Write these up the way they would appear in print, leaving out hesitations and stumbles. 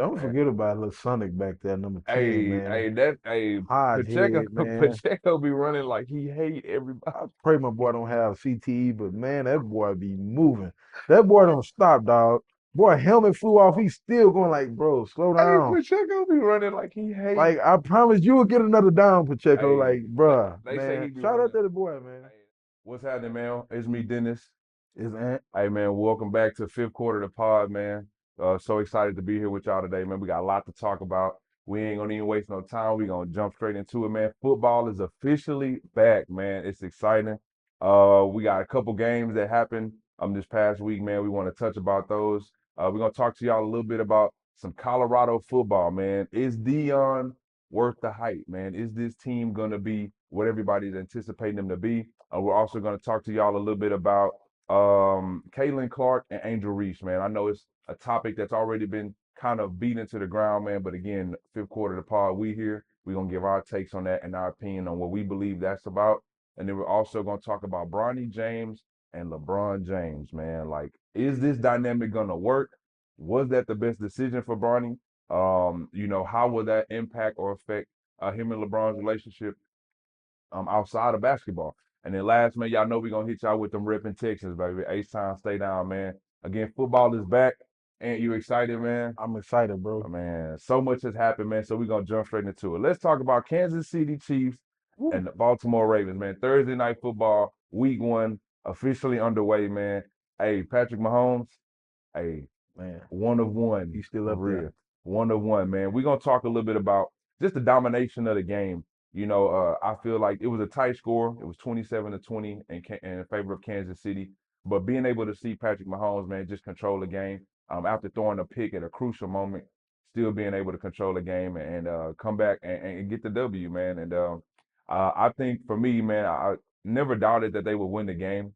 Don't man. forget about little Sonic back there, number 10, man. Pacheco Hodgehead, man. Pacheco be running like he hate everybody. I pray my boy don't have CTE, but man, that boy be moving. That boy don't stop, dog. Boy, helmet flew off. He's still going like, bro, slow Hey, down. Pacheco be running like he hate. Like, I promise you will get another down, Pacheco. Hey, Like, bruh, they say man. he be Shout out running. to the boy, man. Hey, what's happening, man? It's me, Dennis. Is Ant. Hey, man, welcome back to fifth quarter of the pod, man. So excited to be here with y'all today, man. We got a lot to talk about. We ain't gonna even waste no time. We gonna jump straight into it, man. Football is officially back, man. It's exciting. We got a couple games that happened this past week, man. We want to touch about those. We're gonna talk to y'all a little bit about some Colorado football, man. Is Dion worth the hype, man? Is this team gonna be what everybody's anticipating them to be? We're also gonna talk to y'all a little bit about Caitlin Clark and Angel Reese, man. I know it's a topic that's already been kind of beat into the ground, man. But again, fifth quarter of the pod, we're gonna give our takes on that and our opinion on what we believe that's about. And then we're also gonna talk about Bronny James and LeBron James, man. Like, is this dynamic gonna work? Was that the best decision for Bronny? How will that impact or affect him and LeBron's relationship outside of basketball? And then last, man, y'all know we're gonna hit y'all with them ripping Texans, baby. H-Town, stay down, man. Again, football is back. Ain't you excited, man? I'm excited, Oh, bro. man, so much has happened, man. So we're gonna jump straight into it. Let's talk about Kansas City Chiefs Woo. and the Baltimore Ravens, man. Thursday night football, week one, officially underway, man. Hey, Patrick Mahomes, hey, Man, one of one he's still for up there. real. One of one, man. We're gonna talk a little bit about just the domination of the game. I feel like it was a tight score. It was 27-20 in favor of Kansas City. But being able to see Patrick Mahomes, man, just control the game after throwing a pick at a crucial moment, still being able to control the game and come back and get the W, man. And I think for me, man, I never doubted that they would win the game.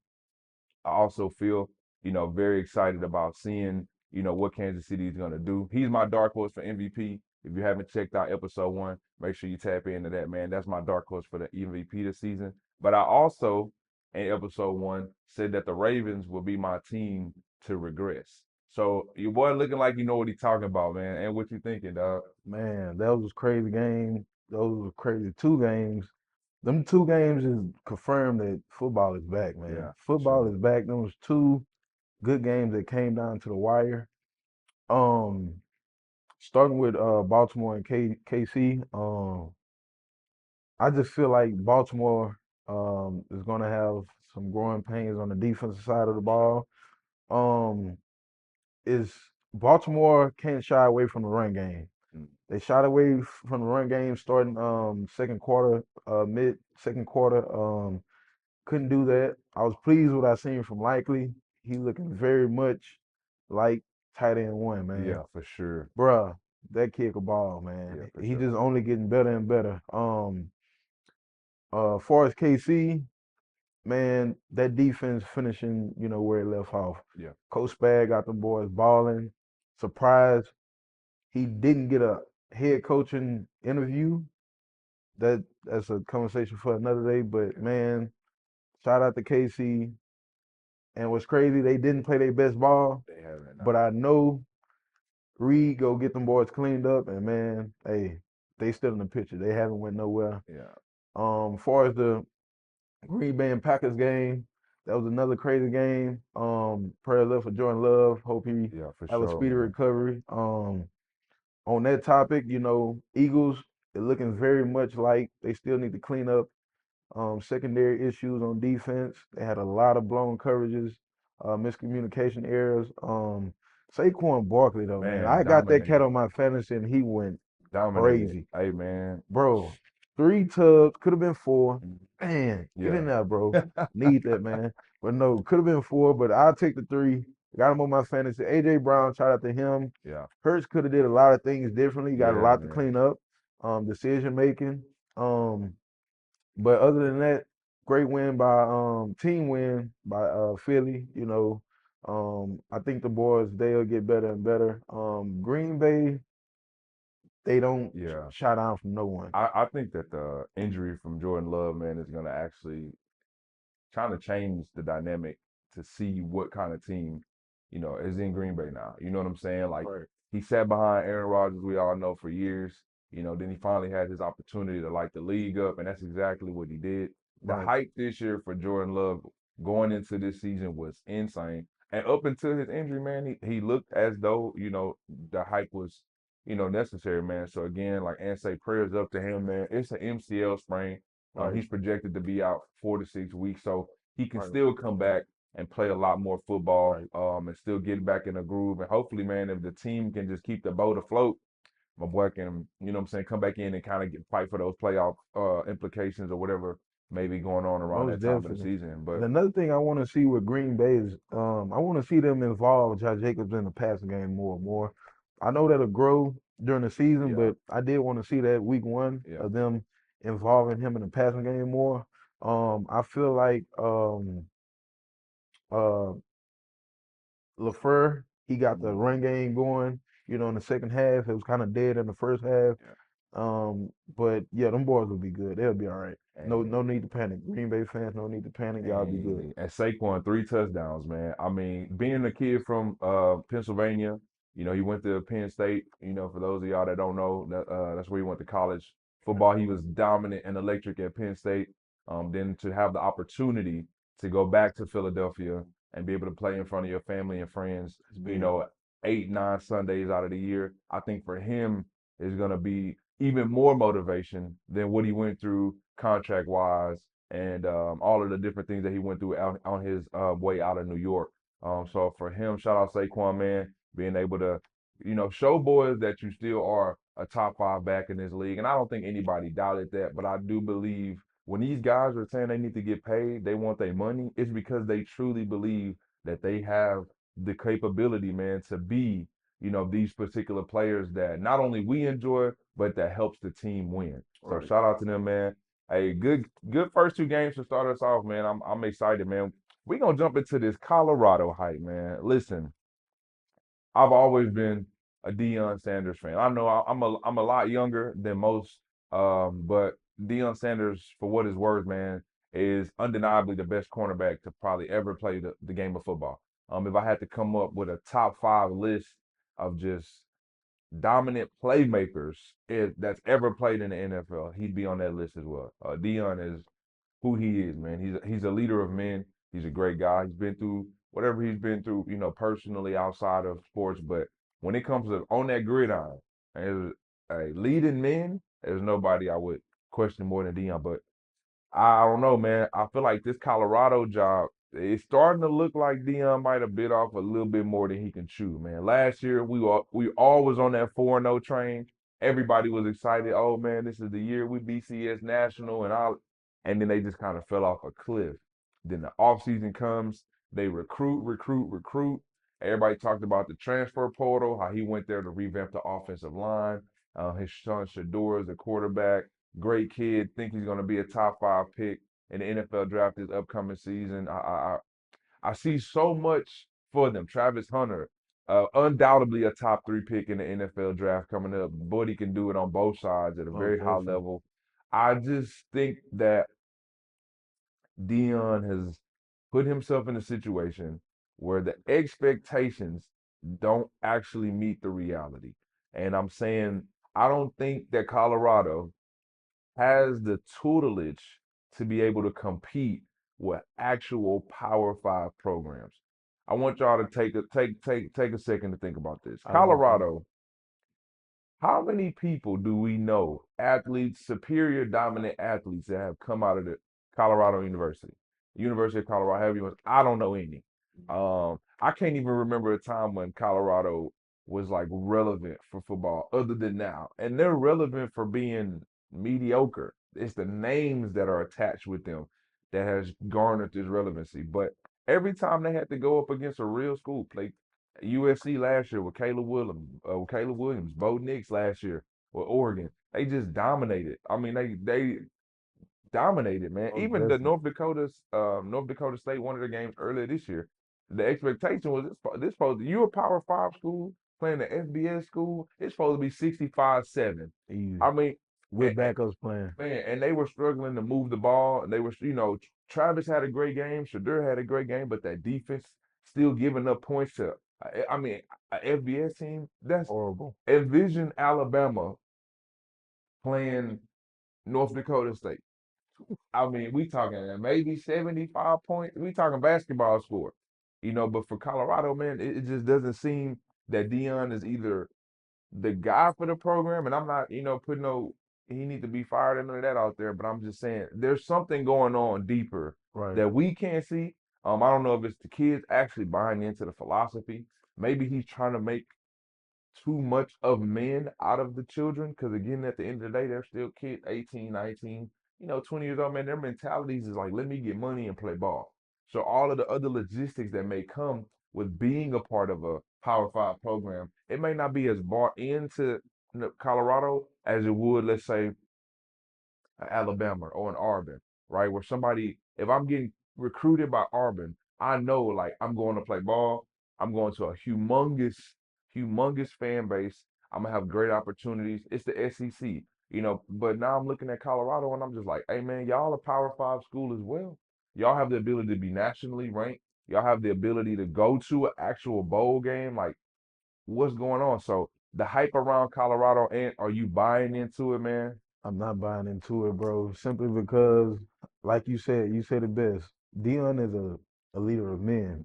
I also feel, very excited about seeing, what Kansas City is going to do. He's my dark horse for MVP. If you haven't checked out episode one, make sure you tap into that, man. That's my dark horse for the MVP this season. But I also, in episode one, said that the Ravens will be my team to regress. So your boy looking like you know what he's talking about, man. And what you thinking, dog? Man, that was a crazy game. Those were crazy two games. Them two games is confirmed that football is back, man. Yeah, for Football sure. is back. Them was two good games that came down to the wire. Um, Starting with Baltimore and KC. I just feel like Baltimore is gonna have some growing pains on the defensive side of the ball. Um, is Baltimore can't shy away from the run game. Mm. They shied away from the run game starting second quarter, mid second quarter. Couldn't do that. I was pleased with what I seen from Likely. He looking very much like tight end one, man. Yeah, for sure. Bruh, that kick a ball, Yeah, man. for He sure. just only getting better and better. Far as KC, man, that defense finishing, where it left off. Yeah. Coach Spag got them boys balling. Surprised he didn't get a head coaching interview. That's a conversation for another day. But man, shout out to KC. And what's crazy, they didn't play their best ball. They haven't. But I know Reed go get them boys cleaned up, and man, hey, they still in the picture. They haven't went nowhere. Yeah. Far as the Green Bay and Packers game, that was another crazy game. Prayer left for Jordan Love. Hope he Yeah, for have a sure, speedy man. recovery. On that topic, Eagles are looking very much like they still need to clean up secondary issues on defense. They had a lot of blown coverages, miscommunication errors. Saquon Barkley though, man, Man, I got that cat dominated. on my fantasy and he went Dominated. crazy, Hey, man. bro. 3 tubs could have been four. Mm. Man, get Yeah. in there, bro. Need that, man. But no, could have been four. But I'll take the three. Got him on my fantasy. AJ Brown, shout out to him. Yeah. Hurts could have did a lot of things differently. Got a Yeah, lot to man. clean up. Decision making. But other than that, great win by team win by Philly. I think the boys they'll get better and better. Green Bay, they don't Yeah. shy down from no one. I think that the injury from Jordan Love, man, is gonna actually trying to change the dynamic to see what kind of team, is in Green Bay now. You know what I'm saying? Like Right. He sat behind Aaron Rodgers, we all know, for years. Then he finally had his opportunity to light the league up, and that's exactly what he did. The Right. hype this year for Jordan Love going into this season was insane. And up until his injury, man, he looked as though, the hype was, necessary, man. So again, like and say prayers up to him, man. It's an MCL sprain. Right. He's projected to be out 4 to 6 weeks. So he can Right. still come back and play a lot more football, Right. and still get back in a groove. And hopefully, man, if the team can just keep the boat afloat, my boy can, what I'm saying, come back in and kind of fight for those playoff implications or whatever may be going on around Most that time of the definitely. season. And But another thing I want to see with Green Bay is I want to see them involve Josh Jacobs in the passing game more and more. I know that'll grow during the season, yeah, but I did want to see that week one yeah, of them involving him in the passing game more. I feel like uh LaFleur, he got the mhm, run game going, in the second half. It was kind of dead in the first half. yeah. But yeah, them boys will be good. They'll be all right. No And need to panic. Green Bay fans, no need to panic. Y'all be good. And Saquon 3 touchdowns, man. I mean, being a kid from Pennsylvania, he went to Penn State. For those of y'all that don't know, that's where he went to college football. He was dominant and electric at Penn State. Then to have the opportunity to go back to Philadelphia and be able to play in front of your family and friends, It's you big. know, 8, 9 Sundays out of the year, I think for him is going to be even more motivation than what he went through contract wise and all of the different things that he went through out on his way out of New York. So for him, shout out Saquon, man, being able to, show boys that you still are a top five back in this league. And I don't think anybody doubted that, but I do believe when these guys are saying they need to get paid, they want their money, it's because they truly believe that they have the capability, man, to be, these particular players that not only we enjoy, but that helps the team win. So Right. shout out to them, man. Hey, good first 2 games to start us off, man. I'm excited, man. We gonna jump into this Colorado hype, man. Listen, I've always been a Deion Sanders fan. I know I'm a lot younger than most, but Deion Sanders, for what it's worth, man, is undeniably the best cornerback to probably ever play the game of football. If I had to come up with a top five list of just dominant playmakers that's ever played in the NFL, he'd be on that list as well. Dion is who he is, man. He's a leader of men. He's a great guy. He's been through whatever he's been through, personally outside of sports. But when it comes to on that gridiron, as a leading men, there's nobody I would question more than Dion. But I don't know, man. I feel like this Colorado job it's starting to look like Dion might have bit off a little bit more than he can chew, man. Last year we all was on that 4-0 train. Everybody was excited. Oh man, this is the year we BCS national and all, and then they just kind of fell off a cliff. Then the offseason comes, they recruit. Everybody talked about the transfer portal, how he went there to revamp the offensive line. His son Shador is the quarterback, great kid. Think he's going to be a top five pick in the NFL draft this upcoming season. I see so much for them. Travis Hunter, undoubtedly a top three pick in the NFL draft coming up. But he can do it on both sides at a Most very high definitely. level. I just think that Dion has put himself in a situation where the expectations don't actually meet the reality. And I'm saying I don't think that Colorado has the tutelage to be able to compete with actual Power Five programs. I want y'all to take a second to think about this. I got you. Colorado, how many people do we know, athletes, superior dominant athletes that have come out of the Colorado University, University of Colorado? However you want, I don't know any. I can't even remember a time when Colorado was like relevant for football, other than now, and they're relevant for being mediocre. It's the names that are attached with them that has garnered this relevancy. But every time they had to go up against a real school, play USC last year with Caleb Williams, Bo Nix last year with Oregon. They just dominated. I mean, they dominated, man. Most Even the definitely. North Dakota State one of the games earlier this year. The expectation was this supposed to, you a Power Five school playing the FBS school. It's supposed to be 65-7. Easy. I mean, With backups playing. man, and they were struggling to move the ball. And they were, Travis had a great game. Shadur had a great game, but that defense still giving up points to I mean, a FBS team. That's Horrible. envision Alabama playing North Dakota State. I mean, we talking maybe 75 points. We talking basketball score, But for Colorado, man, it just doesn't seem that Dion is either the guy for the program, and I'm not, putting he need to be fired and none of that out there. But I'm just saying there's something going on deeper Right. that we can't see. I don't know if it's the kids actually buying into the philosophy. Maybe he's trying to make too much of men out of the children. Because again, at the end of the day, they're still kids, 18, 19, 20 years old, man. Their mentalities is like, let me get money and play ball. So all of the other logistics that may come with being a part of a Power Five program, it may not be as bought into Colorado as it would, let's say, Alabama or an Auburn, right? Where somebody, if I'm getting recruited by Auburn, I know like I'm going to play ball. I'm going to a humongous fan base. I'm gonna have great opportunities. It's the SEC. But now I'm looking at Colorado and I'm just like, hey man, y'all a Power Five school as well. Y'all have the ability to be nationally ranked. Y'all have the ability to go to an actual bowl game. Like, what's going on? So the hype around Colorado, and are you buying into it, man? I'm not buying into it, bro. Simply because, like you said it best. Dion is a leader of men.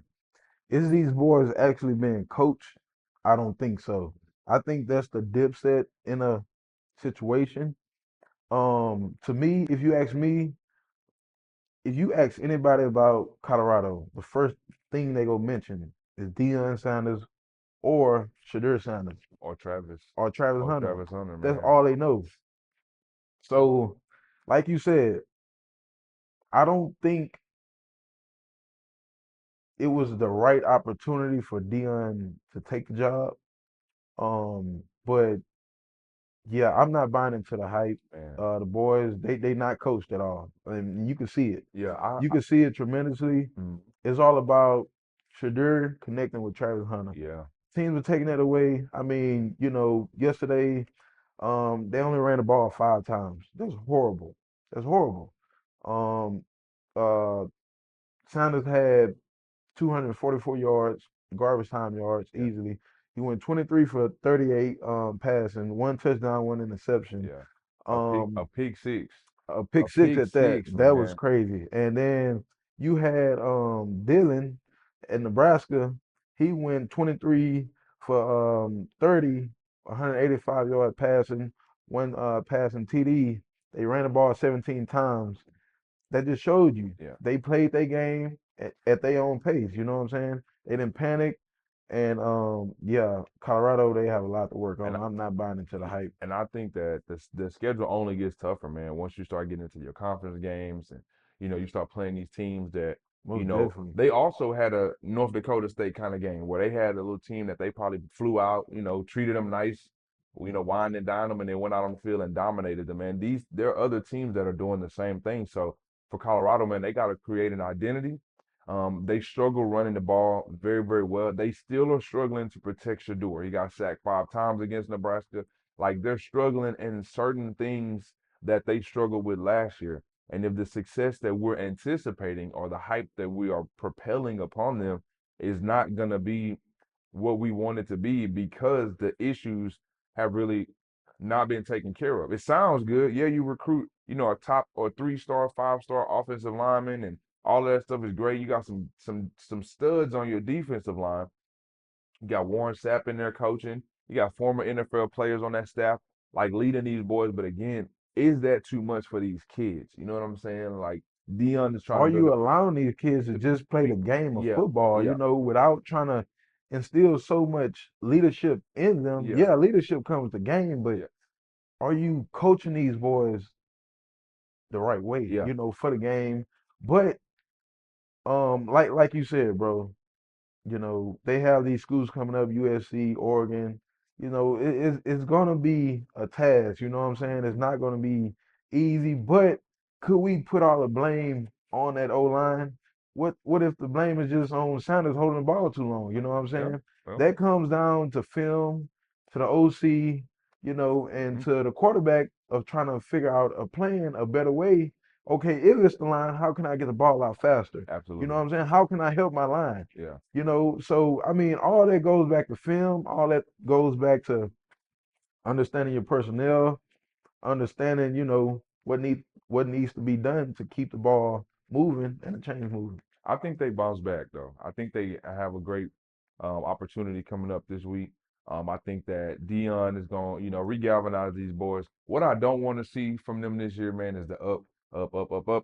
Is these boys actually being coached? I don't think so. I think that's the dipset in a situation. To me, if you ask me, if you ask anybody about Colorado, the first thing they go mention is Deion Sanders or Shadur Sanders Or Travis. or Travis Or Hunter. Travis Hunter, That's man. all they know. So, like you said, I don't think it was the right opportunity for Dion to take the job. But yeah, I'm not buying into the hype. Man. The boys, they not coached at all. And you can see it. Yeah, You can see it tremendously. mm, It's all about Shadur connecting with Travis Hunter. yeah, Teams are taking that away. I mean, yesterday, they only ran the ball 5 times. That's horrible. That's horrible. Um, uh, Sanders had 244 yards, garbage time yards, yeah, easily. He went 23 for 38 passing, one touchdown, one interception. yeah. A Um, pick six. a A pick six pick at that. six, That was man. crazy. And then you had Dylan in Nebraska. He went 23 for 30, 185-yard passing, one passing TD. They ran the ball 17 times. That just showed you Yeah. they played their game at their own pace. You know what I'm saying? They didn't panic. And yeah, Colorado, they have a lot to work And on. I'm not buying into the hype. and I think that the schedule only gets tougher, man, once you start getting into your conference games and you start playing these teams that, Most definitely. they also had a North Dakota State kind of game where they had a little team that they probably flew out, treated them nice, wined and dined them, and they went out on the field and dominated them. And there are other teams that are doing the same thing. So for Colorado, man, they got to create an identity. They struggle running the ball very, very well. They still are struggling to protect Shador. He got sacked 5 times against Nebraska. Like, they're struggling in certain things that they struggled with last year. And if the success that we're anticipating or the hype that we are propelling upon them is not going to be what we want it to be because the issues have really not been taken care of. It sounds good. Yeah, you recruit, a top or 3-star, 5-star offensive lineman, and all of that stuff is great. You got some studs on your defensive line. You got Warren Sapp in there coaching. You got former NFL players on that staff, like leading these boys. But again, is that too much for these kids? You know what I'm saying? Like, Dion is trying to Are build you a allowing these kids to just play be, the game of yeah, football, yeah, without trying to instill so much leadership in them? yeah, Yeah, leadership comes with the game, but yeah, are you coaching these boys the right way, yeah. for the game? But like you said, bro, they have these schools coming up, USC, Oregon. It's gonna be a task. You know what I'm saying? It's not gonna be easy. But could we put all the blame on that O line? What if the blame is just on Sanders holding the ball too long? You know what I'm Yeah. saying? Well, That comes down to film, to the OC, and mhm. to the quarterback of trying to figure out a plan, a better way. Okay, if it's the line, how can I get the ball out faster? You know Absolutely. what I'm saying? How can I help my line? Yeah. So I mean, all that goes back to film. All that goes back to understanding your personnel, understanding, what needs to be done to keep the ball moving and the chains moving. I think they bounce back though. I think they have a great opportunity coming up this week. I think that Dion is going, regalvanize these boys. What I don't want to see from them this year, man, is the up,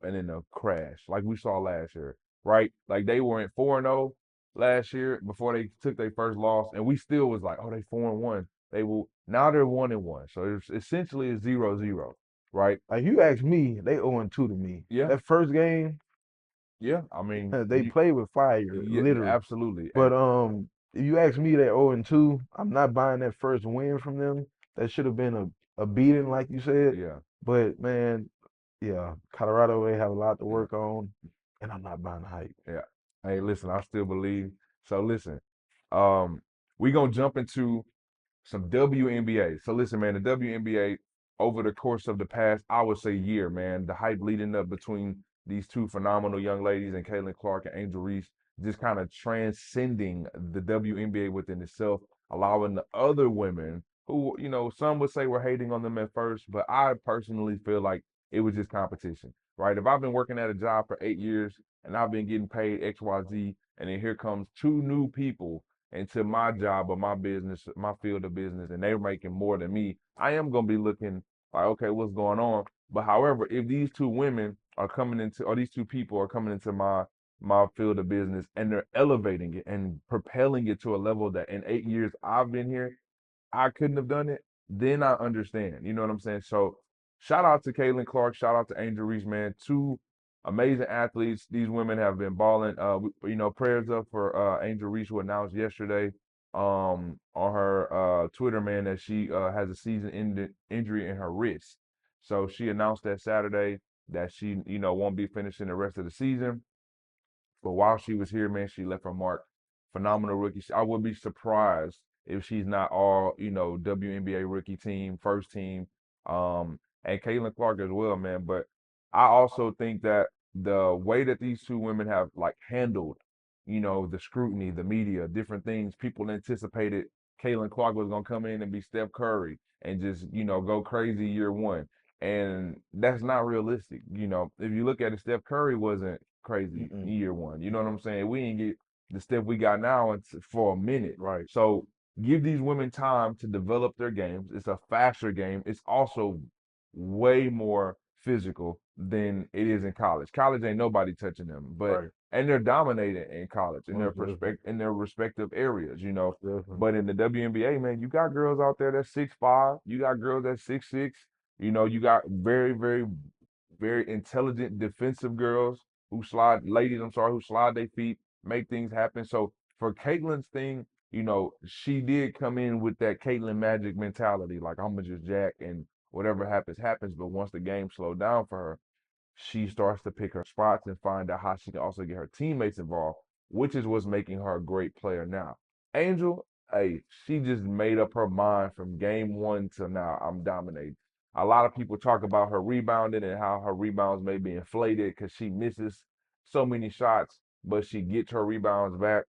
and then the crash like we saw last year, right? Like they were not 4-0 last year before they took their first loss, and we still was like, oh, they 4-1. They will now they're 1-1, so it's essentially a 0-0, right? Like you ask me, they 0-2 to me. Yeah, That first game, yeah. I mean, they played with fire, yeah, literally. absolutely, and But if you ask me, they're 0-2. I'm not buying that first win from them. That should have been a beating, like you said. yeah. But man, yeah, Colorado, they have a lot to Yeah, work on, and I'm not buying the hype. yeah. Hey, listen, I still believe. So listen, um, we gonna jump into some WNBA. So listen, man, the WNBA over the course of the past, I would say year, man, the hype leading up between these two phenomenal young ladies and Caitlin Clark and Angel Reese, just kind of transcending the WNBA within itself, allowing the other women who, some would say were hating on them at first, but I personally feel like it was just competition, right? If I've been working at a job for 8 years and I've been getting paid XYZ, and then here comes two new people into my job or my business, my field of business, and they're making more than me, I am gonna be looking like, okay, what's going on? But however, if these two women are coming into, or these two people are coming into my field of business and they're elevating it and propelling it to a level that in 8 years I've been here, I couldn't have done it, then I understand. You know what I'm saying? So shout out to Caitlin Clark, shout out to Angel Reese, man. Two amazing athletes. These women have been balling. Prayers up for Angel Reese, who announced yesterday on her Twitter, man, that she has a season injury in her wrist. So she announced that Saturday that she, won't be finishing the rest of the season. But while she was here, man, she left her mark. Phenomenal rookie. I would be surprised if she's not all, WNBA rookie team, first team, and Caitlin Clark as well, man. But I also think that the way that these two women have like handled, the scrutiny, the media, different things, people anticipated Caitlin Clark was gonna come in and be Steph Curry and just, go crazy year one. And that's not realistic. If you look at it, Steph Curry wasn't crazy Mm-mm. year one. You know what I'm saying? We didn't get the Steph we got now for a minute. Right. So give these women time to develop their games. It's a faster game. It's also way more physical than it is in college. College ain't nobody touching them, but Right. and they're dominating in college Most definitely. in their respective areas. Most definitely. But in the WNBA, man, you got girls out there that's 6'5", you got girls that's 6'6", you got very, very, very intelligent defensive girls who ladies, I'm sorry, who slide their feet, make things happen. So for Caitlin's thing, she did come in with that Caitlin Magic mentality, like I'm gonna just jack and whatever happens, happens. But once the game slowed down for her, she starts to pick her spots and find out how she can also get her teammates involved, which is what's making her a great player now. Angel, hey, she just made up her mind from game one to now. I'm dominating. A lot of people talk about her rebounding and how her rebounds may be inflated because she misses so many shots, but she gets her rebounds back.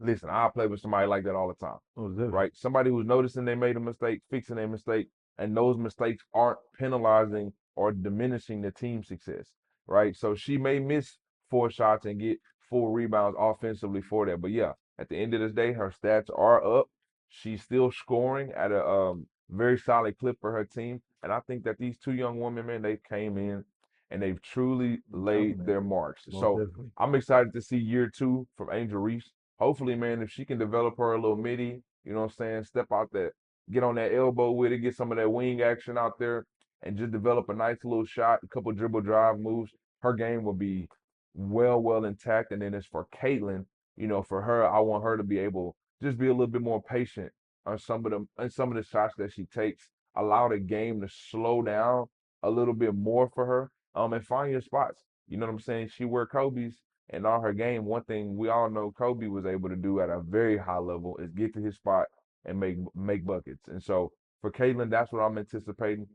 Listen, I play with somebody like that all the time, Most definitely. right? Somebody who's noticing they made a mistake, fixing their mistake, and those mistakes aren't penalizing or diminishing the team success, right? So she may miss 4 shots and get 4 rebounds offensively for that. But yeah, at the end of the day, her stats are up. She's still scoring at a very solid clip for her team. And I think that these two young women, man, they came in and they've truly laid Dominate. their marks. Most So definitely. I'm excited to see year two from Angel Reese. Hopefully, man, if she can develop her a little midi, you know what I'm saying, step out that, get on that elbow with it, get some of that wing action out there, and just develop a nice little shot, a couple dribble drive moves, her game will be well intact. And then as for Caitlin, for her, I want her to be able just be a little bit more patient on some of the shots that she takes. Allow the game to slow down a little bit more for her. And find your spots. You know what I'm saying? She wear Kobe's and on her game. One thing we all know Kobe was able to do at a very high level is get to his spot and make buckets. And so for Caitlin, that's what I'm anticipating.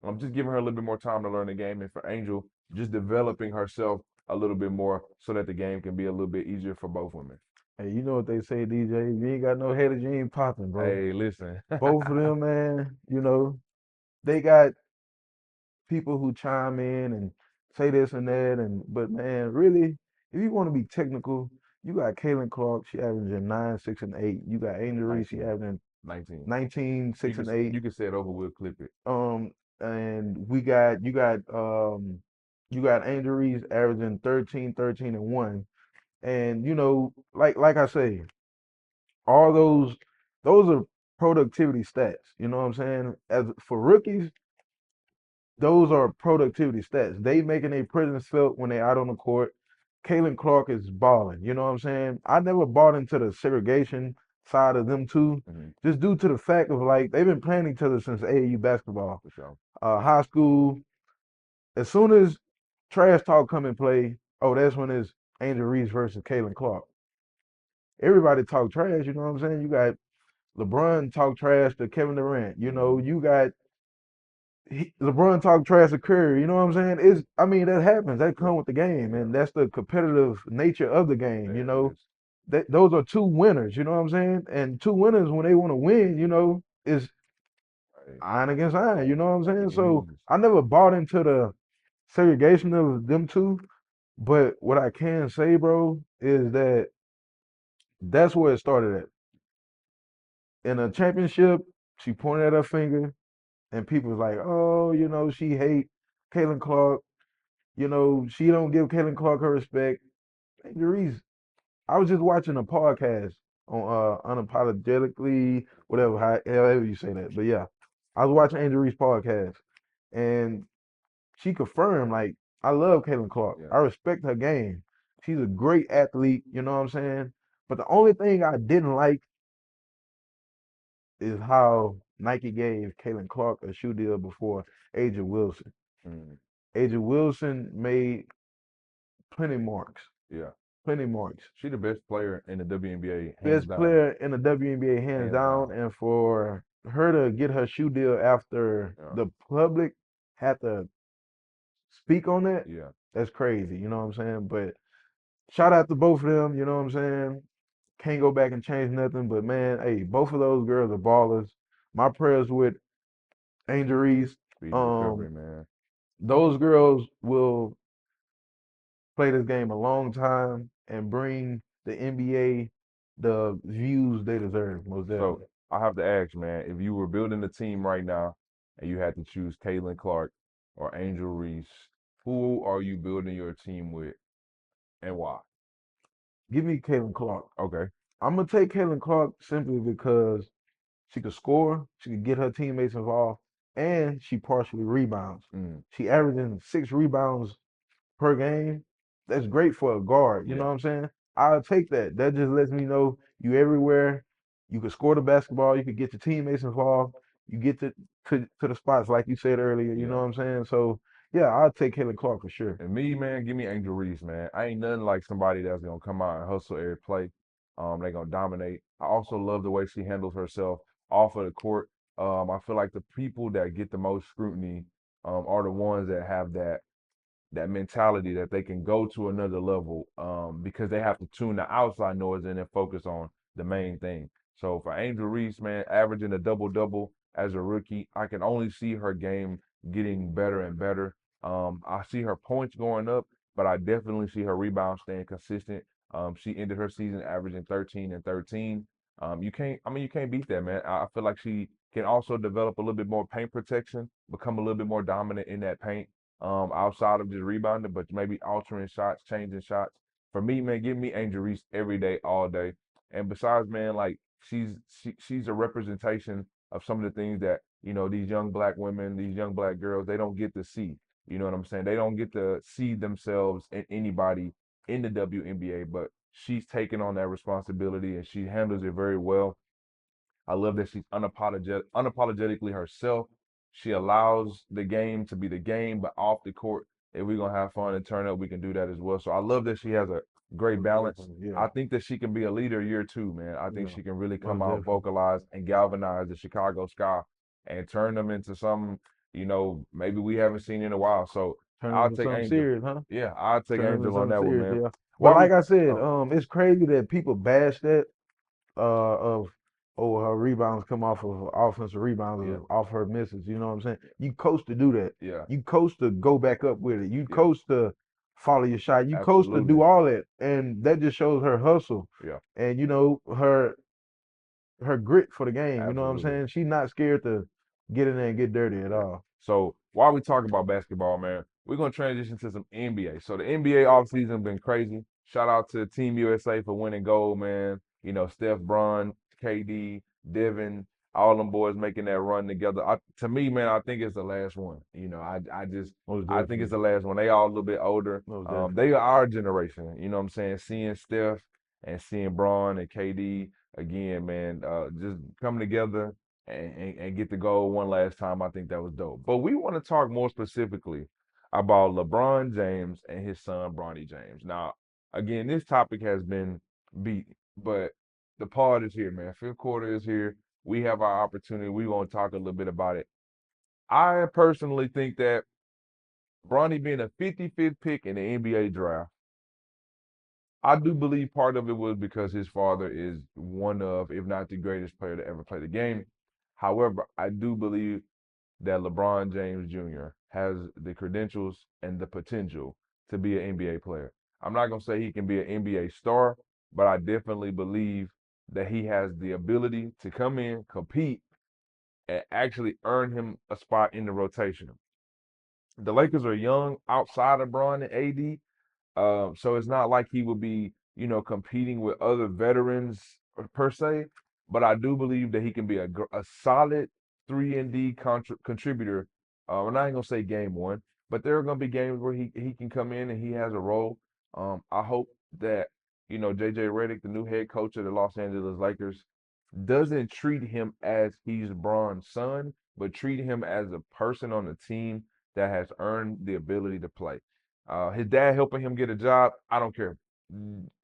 I'm just giving her a little bit more time to learn the game. And for Angel, just developing herself a little bit more so that the game can be a little bit easier for both women. Hey, you know what they say, DJ? If you ain't got no headed, you ain't popping, bro. Hey, listen. Both of them, man, they got people who chime in and say this and that, and but man, really, if you want to be technical, you got Caitlin Clark, she averaging 9, 6, and 8. You got Angel Reese, she 19. averaging 19. 19, You 6, can and 8. you can say it over, we'll clip it. Um, and you got Angel Reese averaging 13, 13, and 1. And like I say, all those are productivity stats. You know what I'm saying? As for rookies, those are productivity stats. They making their presence felt when they out on the court. Kaylin Clark is balling. You know what I'm saying? I never bought into the segregation side of them two, Hmm. just due to the fact of like they've been playing each other since AAU basketball, For sure. high school. As soon as trash talk come and play, oh, that's when it's Angel Reese versus Kaylin Clark. Everybody talk trash. You know what I'm saying? You got LeBron talk trash to Kevin Durant. Hmm. You got LeBron talk trash to Curry. You know what I'm saying? I mean that happens. That Yeah. come with the game, Yeah. and that's the competitive nature of the game. Yeah, it is. Those are two winners. You know what I'm saying? And two winners when they want to win, is Right. iron against iron. You know what I'm saying? It So is. I never bought into the segregation of them two. But what I can say, bro, is that that's where it started at. In a championship, she pointed at her finger, and people was like, "Oh, she hate Caitlin Clark. She don't give Caitlin Clark her respect." Hey, Reese, I was just watching a podcast on unapologetically, whatever, however you say that. But yeah, I was watching Angel Reese podcast, and she confirmed like I love Caitlin Clark. Yeah. I respect her game. She's a great athlete. You know what I'm saying? But the only thing I didn't like is how Nike gave Caitlin Clark a shoe deal before Aja Wilson. Mm. Aja Wilson made plenty marks, Yeah. plenty marks. She the best player in the WNBA, hands Best down. player in the WNBA hands Hands down, down. and for her to get her shoe deal after Yeah. the public had to speak on that, Yeah. that's crazy. You know what I'm saying? But shout out to both of them. You know what I'm saying? Can't go back and change nothing. But man, hey, both of those girls are ballers. My prayers with Angel Reese. Speedy recovery, Um, man. those girls will play this game a long time and bring the NBA the views they deserve, most So definitely. I have to ask, man, if you were building a team right now and you had to choose Caitlin Clark or Angel Reese, who are you building your team with and why? Give me Caitlin Clark. Okay. I'm gonna take Caitlin Clark simply because she could score, she could get her teammates involved, and she partially rebounds. Mm. She averaging 6 rebounds per game. That's great for a guard. You know Yeah. what I'm saying? I'll take that. That just lets me know you everywhere. You can score the basketball. You can get your teammates involved. You get to the spots like you said earlier. You know Yeah. what I'm saying? So yeah, I'll take Caitlin Clark for sure. And me, man, give me Angel Reese, man. I ain't nothing like somebody that's gonna come out and hustle every play. They gonna dominate. I also love the way she handles herself off of the court. I feel like the people that get the most scrutiny are the ones that have that mentality that they can go to another level because they have to tune the outside noise in and focus on the main thing. So for Angel Reese, man, averaging a double double as a rookie, I can only see her game getting better and better. I see her points going up, but I definitely see her rebounds staying consistent. She ended her season averaging 13 and 13. You can't beat that, man. I feel like she can also develop a little bit more paint protection, become a little bit more dominant in that paint outside of just rebounding, but maybe altering shots, changing shots. For me, man, give me Angel Reese every day, all day. And besides, man, like she's a representation of some of the things that these young black women, these young black girls, they don't get to see. You know what I'm saying? They don't get to see themselves in anybody in the WNBA, but she's taken on that responsibility and she handles it very well. I love that she's unapologetically herself. She allows the game to be the game, but off the court, if we're gonna have fun and turn up, we can do that as well. So I love that she has a great Most balance. definitely, yeah, I think that she can be a leader year two, man. I think yeah, she can really come most out, definitely. vocalize, and galvanize the Chicago Sky and turn them into something, maybe we haven't seen in a while. So Turn I'll into take something Angel. serious, huh? Yeah, I'll take Turn into Angel on something that one, serious, man. yeah. But Why we? like I said, Oh, it's crazy that people bash that of her rebounds come off of offensive yeah, rebounds off her misses. You know what I'm saying? You coach to do that. yeah, You coach to go back up with it. You yeah. coach to follow your shot. You coach to Absolutely. do all that, and that just shows her hustle Yeah, and her grit for the game. You know what I'm absolutely. saying? She's not scared to get in there and get dirty at Yeah. all. So while we talk about basketball, man, we're gonna transition to some NBA. So the NBA offseason been crazy. Shout out to Team USA for winning gold, man. You know, Steph, Bron, KD, Devin, all them boys making that run together. To me, man, I think it's the last one. You know, Most I think it's definitely. the last one. They all a little bit older. Most definitely. They are our generation. You know what I'm saying? Seeing Steph and seeing Bron and KD again, man, just coming together and get the goal one last time. I think that was dope. But we want to talk more specifically about LeBron James and his son Bronny James. Now, again, this topic has been beat, but the part is here, man. Fifth quarter is here. We have our opportunity. We want to talk a little bit about it. I personally think that Bronny being a 55th pick in the NBA draft, I do believe part of it was because his father is one of, if not the greatest player to ever play the game. However, I do believe that LeBron James Jr. has the credentials and the potential to be an NBA player. I'm not going to say he can be an NBA star, but I definitely believe that he has the ability to come in, compete, and actually earn him a spot in the rotation. The Lakers are young outside of Bron and AD, so it's not like he would be, competing with other veterans per se. But I do believe that he can be a solid 3 and D contributor. I'm not gonna say game one, but there are gonna be games where he can come in and he has a role. I hope that JJ Redick, the new head coach of the Los Angeles Lakers, doesn't treat him as he's Bron's son, but treat him as a person on the team that has earned the ability to play. His dad helping him get a job, I don't care.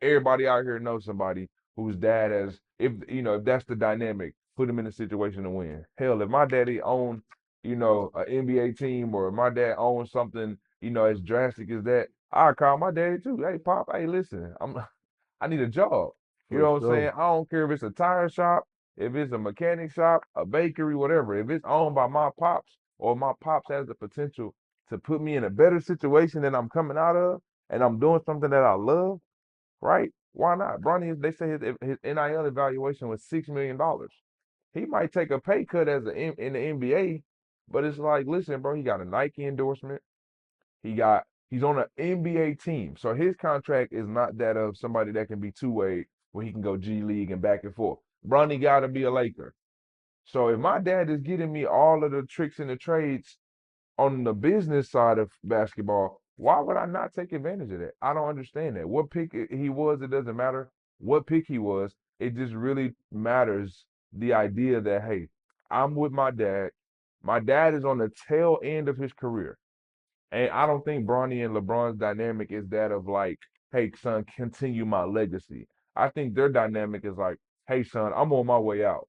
Everybody out here knows somebody whose dad has, if that's the dynamic, put him in a situation to win. Hell, if my daddy owned, an NBA team or my dad owns something, as drastic as that, I'd call my daddy too. Hey, Pop, hey, listen, I need a job. You For know what I'm sure. saying? I don't care if it's a tire shop, if it's a mechanic shop, a bakery, whatever. If it's owned by my pops or my pops has the potential to put me in a better situation than I'm coming out of, and I'm doing something that I love, right? Why not? Bronny, they say his NIL evaluation was $6 million. He might take a pay cut in the NBA, but it's like, listen, bro, he got a Nike endorsement. He's on an NBA team. So his contract is not that of somebody that can be two-way where he can go G League and back and forth. Bronny gotta be a Laker. So if my dad is getting me all of the tricks and the trades on the business side of basketball, why would I not take advantage of that? I don't understand that. What pick he was, it doesn't matter. What pick he was, it just really matters the idea that, hey, I'm with my dad. My dad is on the tail end of his career. And I don't think Bronny and LeBron's dynamic is that of like, hey, son, continue my legacy. I think their dynamic is like, hey, son, I'm on my way out.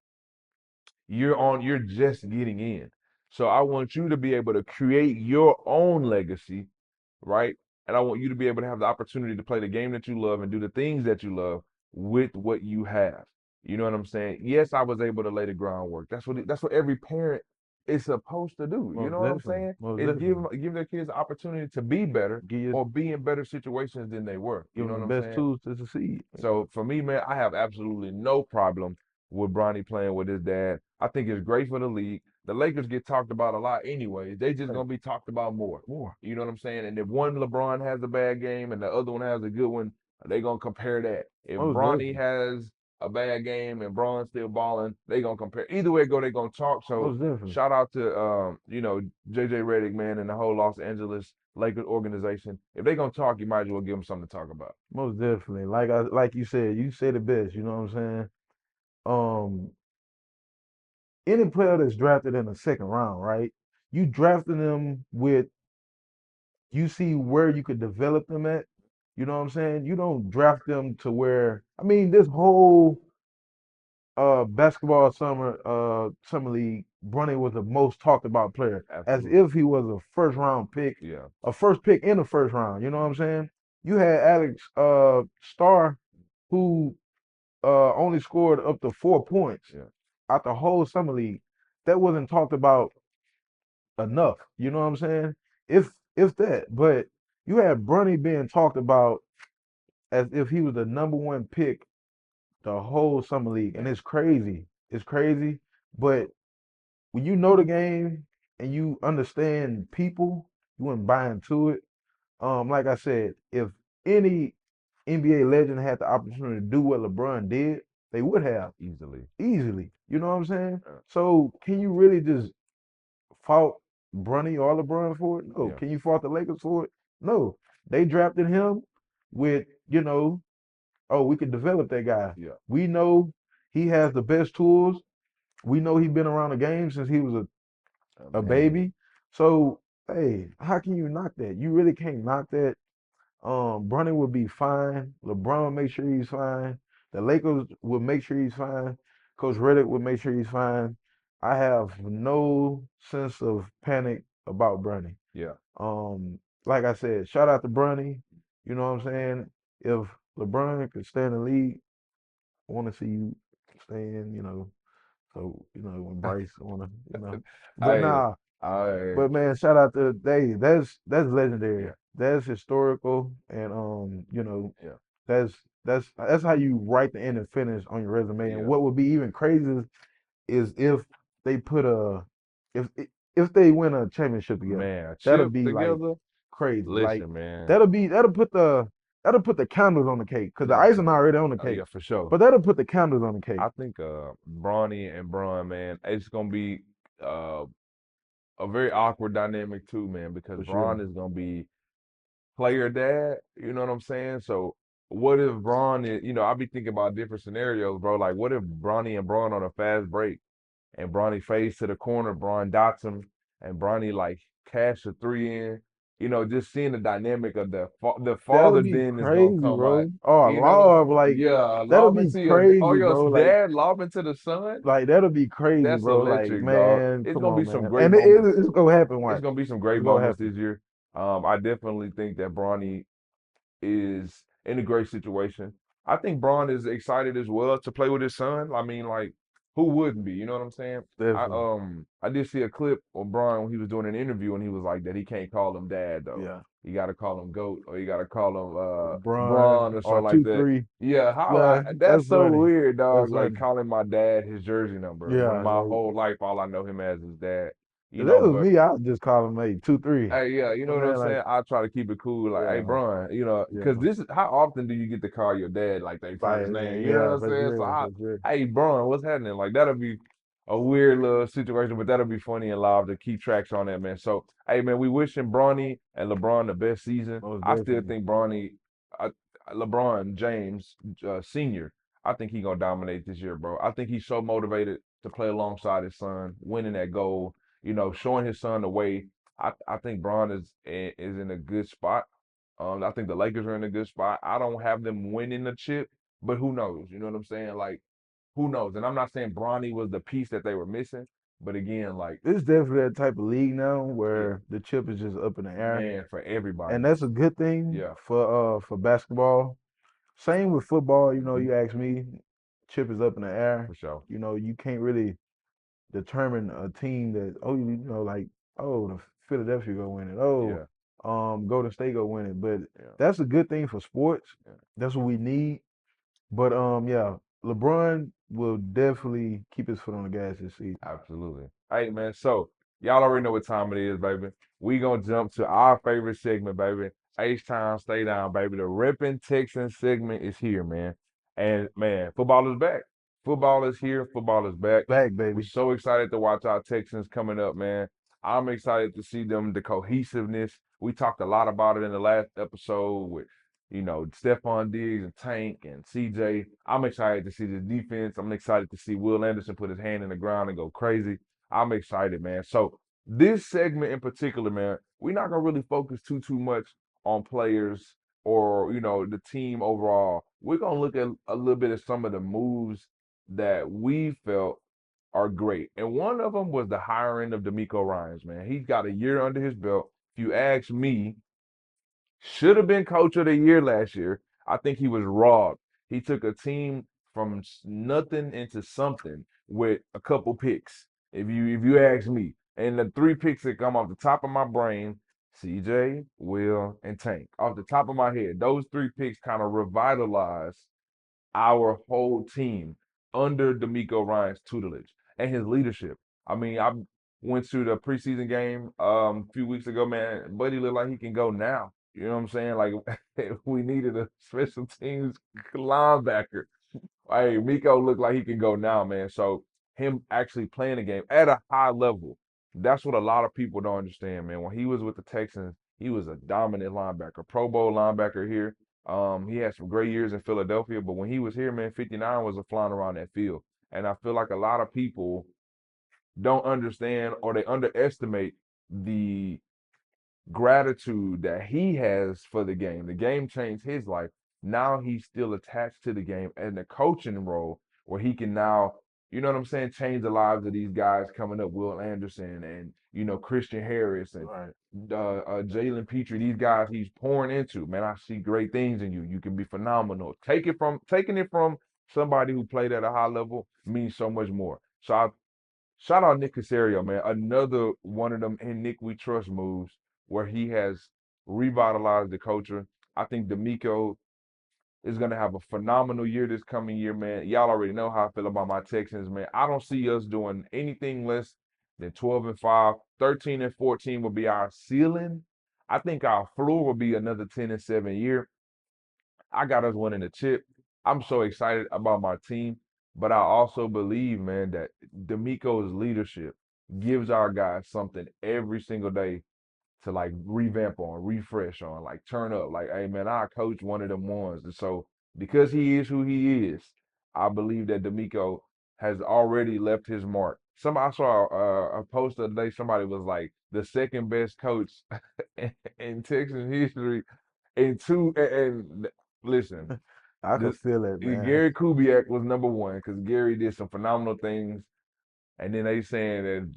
You're just getting in. So I want you to be able to create your own legacy, right? And I want you to be able to have the opportunity to play the game that you love and do the things that you love with what you have. You know what I'm saying? Yes, I was able to lay the groundwork. That's what every parent is supposed to do. You Most know what I'm definitely. saying? Most Is give definitely. give their kids the opportunity to be better Give you or be in better situations than they were. give You know them what the I'm best saying? tools to succeed. So for me, man, I have absolutely no problem with Bronny playing with his dad. I think it's great for the league. The Lakers get talked about a lot anyways. They just Right. gonna be talked about more. More. You know what I'm saying? And if one LeBron has a bad game and the other one has a good one, they gonna compare that. If Most Bronny definitely. has a bad game and Bron's still balling, they gonna compare. Either way it go, they gonna talk. So Most definitely. shout out to JJ Redick, man, and the whole Los Angeles Lakers organization. If they gonna talk, you might as well give them something to talk about. Most definitely. Like you said it best, you know what I'm saying? Um any player that's drafted in the second round, right? You drafted them with you see where you could develop them at. You know what I'm saying? You don't draft them to where I mean this whole basketball summer league, Bronny was the most talked about player, as Absolutely. if he was a first round pick, Yeah. a first pick in the first round. You know what I'm saying? You had Alex Starr, who only scored up to 4 points Yeah. out the whole summer league. That wasn't talked about enough. You know what I'm saying? If that, but you had Bronny being talked about as if he was the number one pick the whole summer league, and Man. it's crazy. It's crazy, but when you know the game and you understand people, you wouldn't buy into it. Like I said, if any NBA legend had the opportunity to do what LeBron did, they would have Easily. easily. You know what I'm saying? Yeah. So can you really just fault Bronny or LeBron for it? No. Yeah. Can you fault the Lakers for it? No. They drafted him with, oh, we could develop that guy. Yeah. We know he has the best tools. We know he's been around the game since he was a Man. baby. So, hey, how can you knock that? You really can't knock that. Bronny will be fine. LeBron will make sure he's fine. The Lakers will make sure he's fine. Coach Reddick will make sure he's fine. I have no sense of panic about Bronny. Yeah. Um, like I said, shout out to Bronny. You know what I'm saying? If LeBron could stay in the league, I want to see you staying. So when Bryce wanna, but Hey, nah. I But man, shout out to Dave. That's legendary. yeah, That's historical, and yeah, that's how you write the end and finish on your resume. And yeah. what would be even crazier is if they put if if they win a championship together. Man, a That'll chip be like together. crazy. Like Listen, man. that'll put the candles on the cake because the Listen. icing already on the Oh cake. yeah, for sure. But that'll put the candles on the cake. I think Bronny and Bron, man, it's gonna be uh a very awkward dynamic too, man, because For Bron sure. is gonna be player dad. You know what I'm saying? So what if Bron is, I'll be thinking about different scenarios, bro. Like what if Bronny and Bron on a fast break and Bronny fades to the corner, Bron dots him, and Bronny like cash a three in. Just seeing the dynamic of the That'll father be then is gonna crazy, come out. bro. Oh You know, Lord, like yeah, that'll lob be into crazy, your bro. dad, lob into the son. That'll be crazy, That's bro. Like, electric, dog. man, It's come gonna be on, some man. great And moments. it's gonna happen. It's Watch, gonna be some great it's gonna moments happen. this year. I definitely think that Bronny is in a great situation. I think Braun is excited as well to play with his son. I mean, like, who wouldn't be? You know what I'm saying? Definitely. I did see a clip of Braun when he was doing an interview and he was like that he can't call him dad though. Yeah. You gotta call him GOAT or you gotta call him Braun Braun or or something like two, that. three. Yeah, Yeah, that's that's so funny. weird, That's dog. Like funny. calling my dad his jersey number when Yeah, my like whole life all I know him as is dad. if that was But me, I'd just call him hey 2-3. hey, yeah, you I know what I'm mean, like, saying? I try to keep it cool. Like, hey, yeah, Brian, because yeah. this is how often do you get to call your dad like their Like, first name? You know what yeah, I'm for saying? So sure, for sure. hey, Brian, what's happening? Like, that'll be a weird little situation, but that'll be funny and live to keep tracks on that, man. So, hey, man, we wishing Bronny and LeBron the best season. Most I still definitely. think uh, LeBron James Senior, I think he gonna dominate this year, bro. I think he's so motivated to play alongside his son, winning that goal. Showing his son the way. I think Braun is in a good spot. I think the Lakers are in a good spot. I don't have them winning the chip, but who knows? You know what I'm saying? Like, who knows? And I'm not saying Bronny was the piece that they were missing, but again, like, It's definitely that type of league now yeah, where the chip is just up in the air, man, for and everybody. that's a good thing Yeah, for basketball. Same with football. hmm You ask me, chip is up in the air. for sure. You can't really determine a team that like the Philadelphia go win it. Oh, Yeah, Golden State go win it. But yeah, that's a good thing for sports. yeah. That's what we need. But yeah, LeBron will definitely keep his foot on the gas this season. Absolutely. Hey, man. So y'all already know what time it is, baby. We gonna jump to our favorite segment, baby. H-Town, stay down, baby. The Rippin' Texans segment is here, man. And man, football is back. Football is here. Football is back. Back, We're baby. so excited to watch our Texans coming up, man. I'm excited to see them, the cohesiveness. We talked a lot about it in the last episode with Stephon Diggs and Tank and CJ. I'm excited to see the defense. I'm excited to see Will Anderson put his hand in the ground and go crazy. I'm excited, man. So this segment in particular, man, we're not gonna really focus too much on players or the team overall. We're gonna look at a little bit of some of the moves that we felt are great. And one of them was the hiring of D'Amico Ryans, man. He's got a year under his belt. If you ask me, should have been coach of the year last year. I think he was robbed. He took a team from nothing into something with a couple picks. If you ask me, and the three picks that come off the top of my brain, CJ, Will, and Tank. Off the top of my head, those three picks kind of revitalized our whole team under D'Amico Ryan's tutelage and his leadership. I mean, I went to the preseason game a few weeks ago, man. Buddy looked like he can go now. You know what I'm saying? Like we needed a special teams linebacker. Hey, Miko looked like he can go now, man. So him actually playing the game at a high level, that's what a lot of people don't understand, man. When he was with the Texans, he was a dominant linebacker, Pro Bowl linebacker here. He had some great years in Philadelphia, but when he was here, man, 59 was a flying around that field. And I feel like a lot of people don't understand or they underestimate the gratitude that he has for the game. The game changed his life. Now he's still attached to the game and the coaching role where he can now, you know what I'm saying, change the lives of these guys coming up, Will Anderson and, Christian Harris and Right. Jalen Petrie, these guys he's pouring into. Man, I see great things in you. You can be phenomenal. Taking it from somebody who played at a high level means so much more. So I shout out Nick Casario, man. Another one of them in Nick We Trust moves where he has revitalized the culture. I think D'Amico is going to have a phenomenal year this coming year, man. Y'all already know how I feel about my Texans, man. I don't see us doing anything less than 12-5. 13-14 will be our ceiling. I think our floor will be another 10-7 year. I got us winning the chip. I'm so excited about my team, but I also believe, man, that D'Amico's leadership gives our guys something every single day to like revamp on, refresh on, like turn up. Like, hey, man, our coach one of them ones. And so because he is who he is, I believe that D'Amico has already left his mark. I saw a post the other day. Somebody was like the second best coach in Texas history, and listen, I can the feel it, man. Gary Kubiak was number one because Gary did some phenomenal things, and then they saying that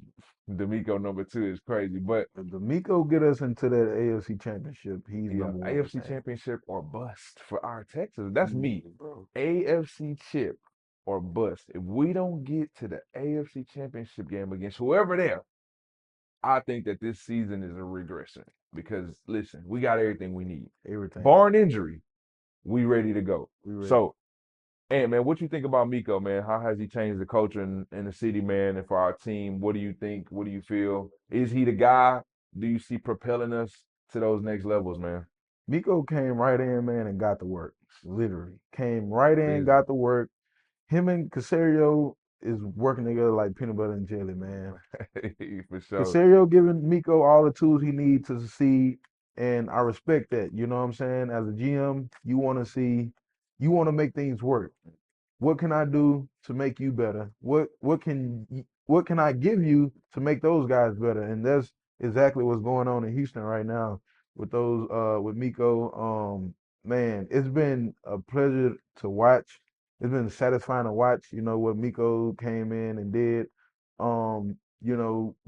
D'Amico number two is crazy. But If D'Amico get us into that AFC Championship, he's yeah, number one, AFC man. Championship or bust for our Texas. That's me. Easy, bro. AFC chip or bust. If we don't get to the AFC Championship game against whoever there, I think that this season is a regression because listen, we got everything we need. Everything. Barring injury, we ready to go. We ready. So and man, what you think about Miko, man? How has he changed the culture in the city, man, and for our team? What do you think? What do you feel? Is he the guy? Do you see propelling us to those next levels, man? Miko came right in, man, and got the work. Literally. Came right in, Busy. got the work. Him and Casario is working together like peanut butter and jelly, man. For sure. Casario giving Miko all the tools he needs to succeed, and I respect that. You know what I'm saying? As a GM, you want to make things work. What can I do to make you better? What can I give you to make those guys better? And that's exactly what's going on in Houston right now with those with Miko. Man, it's been a pleasure to watch. It's been satisfying to watch, what Miko came in and did.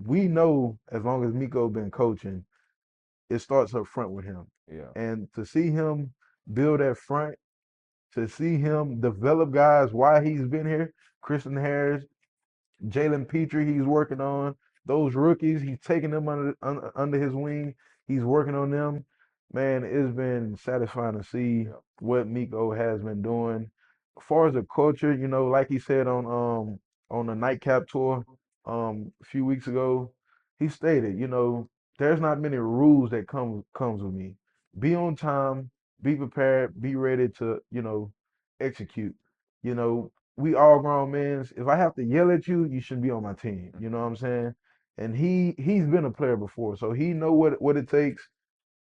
We know as long as Miko been coaching, it starts up front with him. Yeah. And to see him build that front, to see him develop guys while he's been here, Christian Harris, Jalen Petrie, he's working on those rookies. He's taking them under his wing. He's working on them. Man, it's been satisfying to see Yeah. what Miko has been doing. As far as the culture, like he said on the nightcap tour a few weeks ago, he stated, there's not many rules that comes with me. Be on time, be prepared, be ready to, execute. We all grown men. If I have to yell at you, you should be on my team. You know what I'm saying? And he's been a player before, so he know what it takes.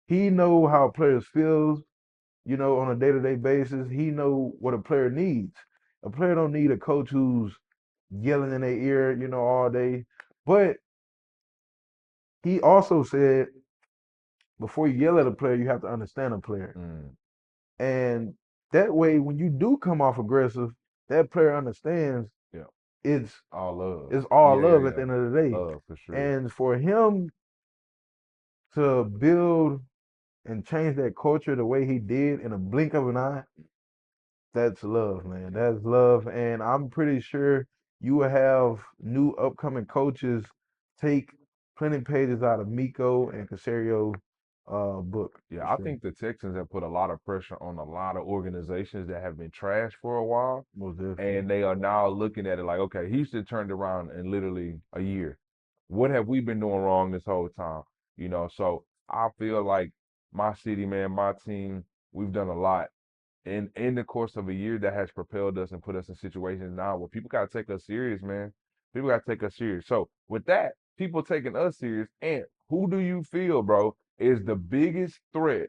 He know how players feels, on a day-to-day basis. He know what a player needs. A player don't need a coach who's yelling in their ear, all day. But he also said before you yell at a player, you have to understand a player. Mm. And that way, when you do come off aggressive, that player understands Yeah. it's All love. it's all Yeah, yeah, love at yeah. the end of the day. Love for sure. And for him to build and change that culture the way he did in a blink of an eye, that's love, man. That's love. And I'm pretty sure you will have new upcoming coaches take plenty pages out of Miko and Casario book for Yeah, I sure. think the Texans have put a lot of pressure on a lot of organizations that have been trashed for a while, Most definitely. and they are now looking at it like, okay, Houston turned around in literally a year. What have we been doing wrong this whole time? So I feel like my city, man, my team, we've done a lot in the course of a year that has propelled us and put us in situations now where people got to take us serious, man. People got to take us serious. So with that, people taking us serious, and who do you feel, bro, is the biggest threat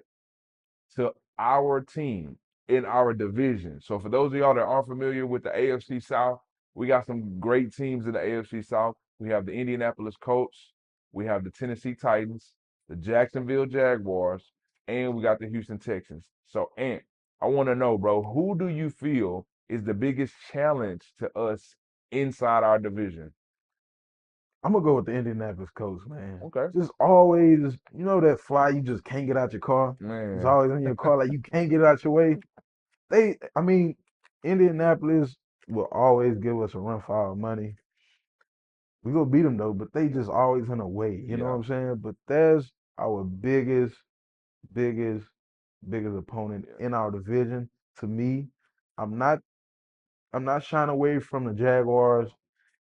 to our team in our division? So for those of y'all that aren't familiar with the AFC South, we got some great teams in the AFC South. We have the Indianapolis Colts, we have the Tennessee Titans, the Jacksonville Jaguars, and we got the Houston Texans. So, Ant, I want to know, bro, who do you feel is the biggest challenge to us inside our division? I'm gonna go with the Indianapolis Colts, man. Okay, Just always, that fly you just can't get out your car. It's man. always in your car, like you can't get it out your way. I mean, Indianapolis will always give us a run for our money. We gonna beat them though, but they just always in a way. You know what Yeah, I'm saying? But that's our biggest, biggest opponent yeah, in our division. To me, I'm not, I'm not shying away from the Jaguars.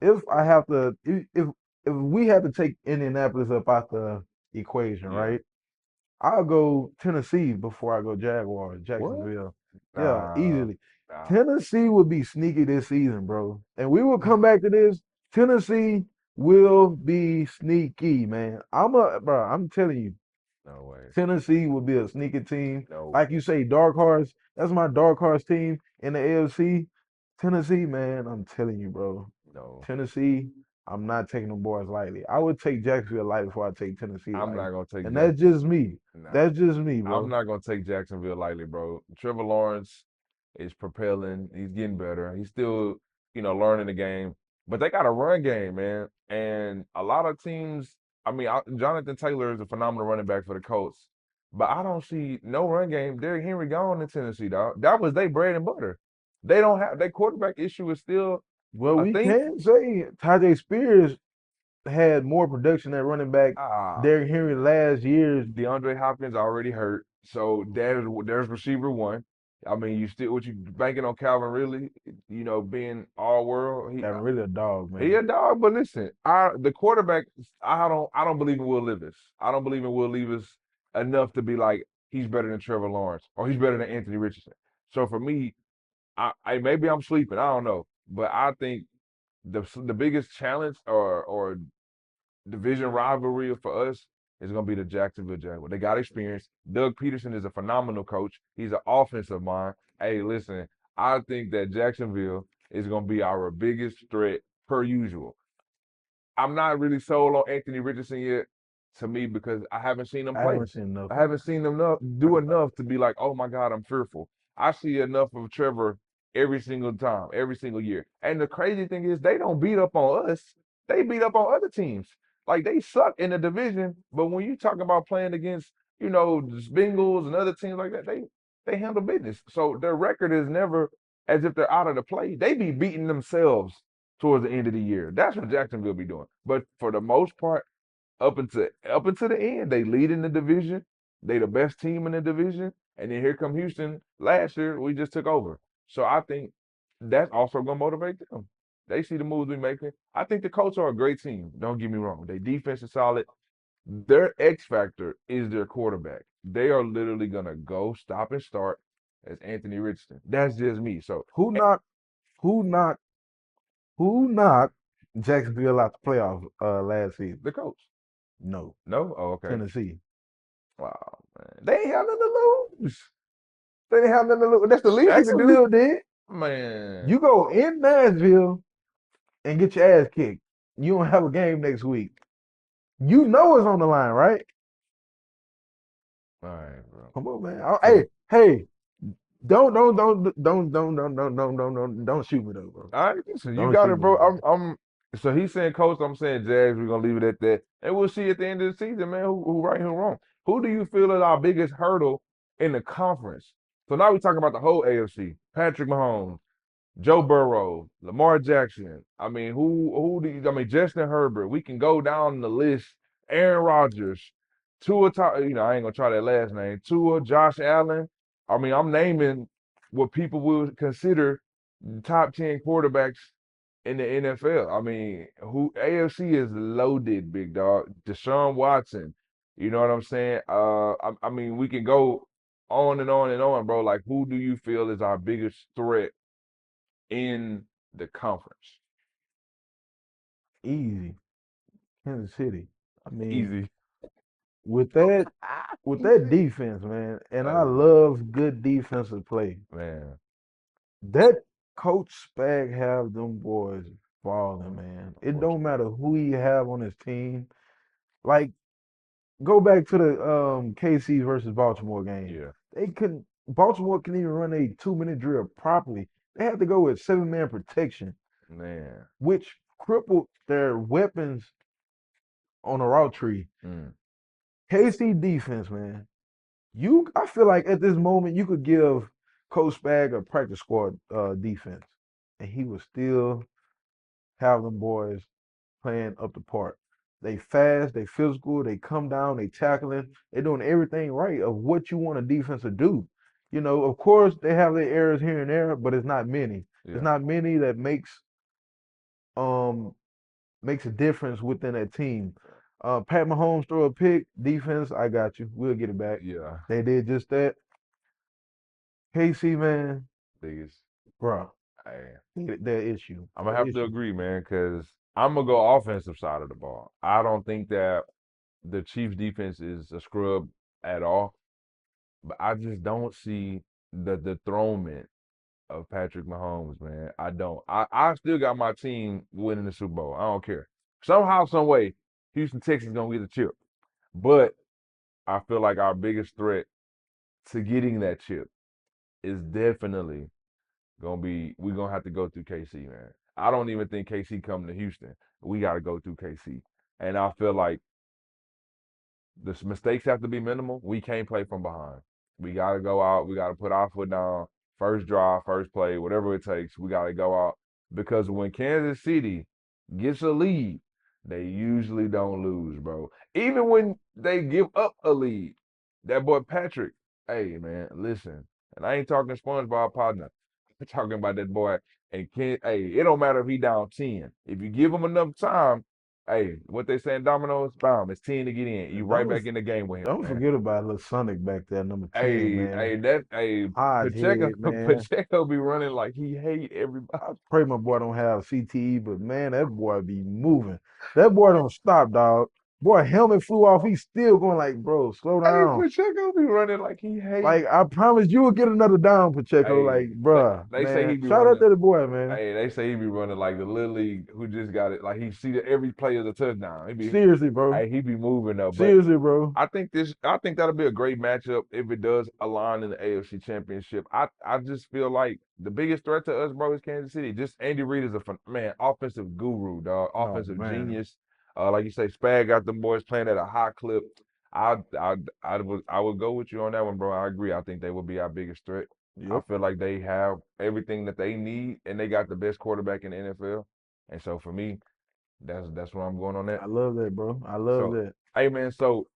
If I have to, if we have to take Indianapolis up out the equation, yeah. right? I'll go Tennessee before I go Jaguars, What? Jacksonville. Yeah, Nah, easily. nah. Tennessee will be sneaky this season, bro. And we will come back to this. Tennessee will be sneaky, man. I'm telling you, No way. Tennessee will be a sneaky team. No, Like you say, dark horse. That's my dark horse team in the AFC. Tennessee, man, I'm telling you, bro. no. Tennessee, I'm not taking the boys lightly. I would take Jacksonville lightly before I take Tennessee I'm lightly. not gonna take And Jack. that's just me. Nah, That's just me, I'm bro. not gonna take Jacksonville lightly, bro. Trevor Lawrence is propelling. He's getting better. He's still, learning the game. But they got a run game, man. And a lot of teams. I mean, Jonathan Taylor is a phenomenal running back for the Colts, but I don't see no run game. Derrick Henry gone in Tennessee, dog. That was their bread and butter. They don't have their quarterback issue is still Well, a we thing. can say Tajay Spears had more production at running back Ah, Derrick Henry last year's. DeAndre Hopkins already hurt, so there's receiver one. I mean, what you banking on Calvin really, being all world. He Got really a dog, he man. a dog, but listen, the quarterback. I don't believe in Will Levis. I don't believe in Will Levis enough to be like he's better than Trevor Lawrence or he's better than Anthony Richardson. So for me, I maybe I'm sleeping. I don't know, but I think the biggest challenge or division rivalry for us is going to be the Jacksonville Jaguars. They got experience. Doug Peterson is a phenomenal coach. He's an offensive mind. Hey, listen, I think that Jacksonville is going to be our biggest threat per usual. I'm not really sold on Anthony Richardson yet, to me, because I haven't seen him I play. haven't seen enough I of haven't him. seen him do enough to be like, oh my God, I'm fearful. I see enough of Trevor every single time, every single year. And the crazy thing is, they don't beat up on us. They beat up on other teams. Like they suck in the division, but when you talk about playing against, the Bengals and other teams like that, they handle business. So their record is never as if they're out of the play. They be beating themselves towards the end of the year. That's what Jacksonville be doing. But for the most part, up until the end, they lead in the division. They the best team in the division. And then here come Houston. Last year, we just took over. So I think that's also gonna motivate them. They see the moves we making. I think the Colts are a great team. Don't get me wrong. Their defense is solid. Their X factor is their quarterback. They are literally gonna go stop and start as Anthony Richardson. That's just me. So Who eh, knocked who knocked who knocked Jacksonville out the playoffs last season? the Colts. No. No? Oh, okay. Tennessee. Wow, man. They ain't have nothing to lose. They didn't have nothing to lose. That's the least you can do. Jacksonville did. Man. You go in Nashville and get your ass kicked. You don't have a game next week. You know it's on the line, right? All right, bro. Come on, man. Ten, Hey, don't shoot me though, bro. All right, listen, you Don't got shoot it, me, bro. bro. So he's saying coach, I'm saying Jags, we're gonna leave it at that. And we'll see at the end of the season, man, who right, who wrong. Who do you feel is our biggest hurdle in the conference? So now we're talking about the whole AFC. Patrick Mahomes, Joe Burrow, Lamar Jackson. I mean, who do you, I mean, Justin Herbert. We can go down the list. Aaron Rodgers, Tua, I ain't gonna try that last name. Tua, Josh Allen. I mean, I'm naming what people would consider top 10 quarterbacks in the NFL. I mean, who AFC is loaded, big dog. Deshaun Watson. You know what I'm saying? I mean, we can go on and on and on, bro. Like, who do you feel is our biggest threat in the conference? Easy, Kansas City. I mean, Easy. with that with that Easy. defense, man, and I Hey, love good defensive play. man. That coach Spag have them boys balling, man. It don't Unfortunately. matter who he have on his team. Like, go back to the KC versus Baltimore game. Yeah, They couldn't. Baltimore couldn't even run a 2 minute drill properly. They had to go with 7 man protection, man. which crippled their weapons on the route tree. Mm, KC defense, man. I feel like at this moment you could give Coach Spag a practice squad defense, and he would still have them boys playing up the park. They fast, they physical, they come down, they tackling, they doing everything right of what you want a defense to do. Of course they have their errors here and there, but it's not many. It's yeah, not many that um makes a difference within that team. Pat Mahomes throw a pick, defense, I got you. We'll get it back. yeah. They did just that. KC, man, Biggest. bro, Hey, their issue. I'm gonna Their have to issue. agree, man, because I'm gonna go offensive side of the ball. I don't think that the Chiefs defense is a scrub at all, but I just don't see the dethronement of Patrick Mahomes, man. I don't. I still got my team winning the Super Bowl. I don't care. Somehow, some way, Houston Texans gonna get the chip. But I feel like our biggest threat to getting that chip is definitely gonna be we're gonna have to go through KC, man. I don't even think KC coming to Houston. We gotta go through KC. And I feel like the mistakes have to be minimal. We can't play from behind. We got to go out. We got to put our foot down. First drive, first play, whatever it takes. We got to go out because when Kansas City gets a lead, they usually don't lose, bro. Even when they give up a lead, that boy Patrick, hey man, listen, and I ain't talking SpongeBob partner. I'm talking about that boy. And hey, it don't matter if he down 10. If you give him enough time, hey, what they saying, Domino's, bam, it's 10 to get in. You And right back in the game with him, don't man. forget about little Sonic back there, number 10, man. Hodge Pacheco, head, man. Pacheco be running like he hate everybody. Pray my boy don't have CTE, but man, that boy be moving. That boy don't stop, dog. Boy, helmet flew off. He's still going like, bro, slow Hey, down. Pacheco be running like he hate. Like, I promise you will get another down, Pacheco. Hey, Like, bruh, they say man. he be Shout out running. to the boy, man. Hey, they say he be running like the little league who just got it. Like he see that every play is a touchdown. Seriously, bro. He be moving though. But Seriously, bro. I think that'll be a great matchup if it does align in the AFC Championship. I just feel like the biggest threat to us, bro, is Kansas City. Just Andy Reid is a man, offensive guru, dog, Oh, offensive man. genius. Like you say, Spag got them boys playing at a high clip. I would go with you on that one, bro. I agree. I think they will be our biggest threat. I Yep. feel like they have everything that they need, and they got the best quarterback in the NFL. And so for me, that's where I'm going on that. I love that, bro. I love So, that. hey man, so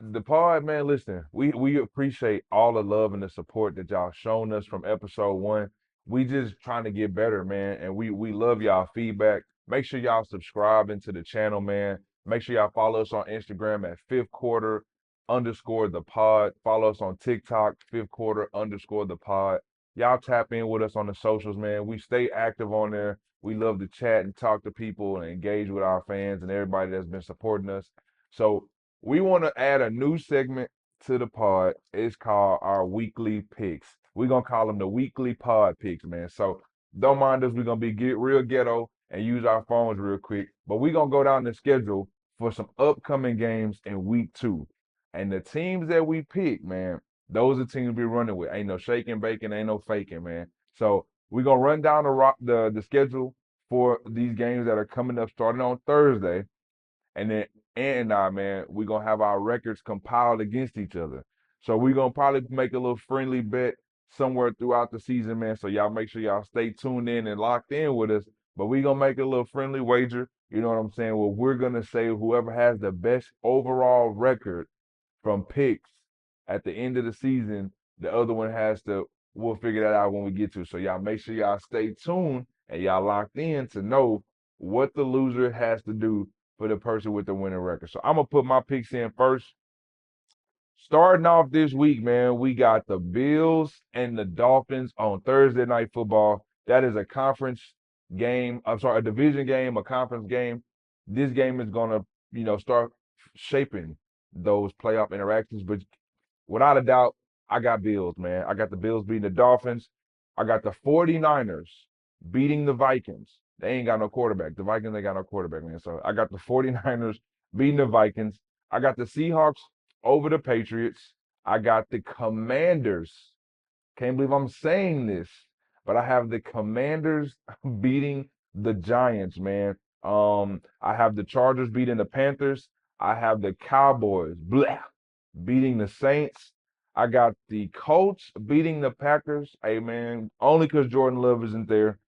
the pod, man, listen, we appreciate all the love and the support that y'all shown us from episode one. We just trying to get better, man, and we love y'all feedback. Make sure y'all subscribing to the channel, man. Make sure y'all follow us on Instagram at fifth quarter underscore the pod. Follow us on TikTok, fifth quarter underscore the pod. Y'all tap in with us on the socials, man. We stay active on there. We love to chat and talk to people and engage with our fans and everybody that's been supporting us. So we want to add a new segment to the pod. It's called our weekly picks. We're gonna call them the weekly pod picks, man. So don't mind us. We're gonna be get real ghetto and use our phones real quick. But we're gonna go down the schedule for some upcoming games in week two. And the teams that we pick, man, Those are teams we running with. Ain't no shaking, baking, ain't no faking, man. So we're gonna run down the schedule for these games that are coming up starting on Thursday. And then Ant and I, man, we're gonna have our records compiled against each other. So we're gonna probably make a little friendly bet somewhere throughout the season, man. So y'all make sure y'all stay tuned in and locked in with us. But we're gonna make a little friendly wager. You know what I'm saying? Well, we're gonna say whoever has the best overall record from picks at the end of the season, the other one has to. We'll figure that out when we get to. So y'all make sure y'all stay tuned and y'all locked in to know what the loser has to do for the person with the winning record. So I'm gonna put my picks in first. Starting off this week, man, we got the Bills and the Dolphins on Thursday Night Football. That is a conference game. I'm sorry, a division game, a conference game. This game is gonna, start shaping those playoff interactions. But without a doubt, I got Bills, man. I got the Bills beating the Dolphins. I got the 49ers beating the Vikings. They ain't got no quarterback. The Vikings ain't got no quarterback, man. So I got the 49ers beating the Vikings. I got the Seahawks over the Patriots. I got the Commanders. Can't believe I'm saying this, but I have the Commanders beating the Giants, man. I have the Chargers beating the Panthers. I have the Cowboys beating the Saints. I got the Colts beating the Packers. Hey, man, only because Jordan Love isn't there.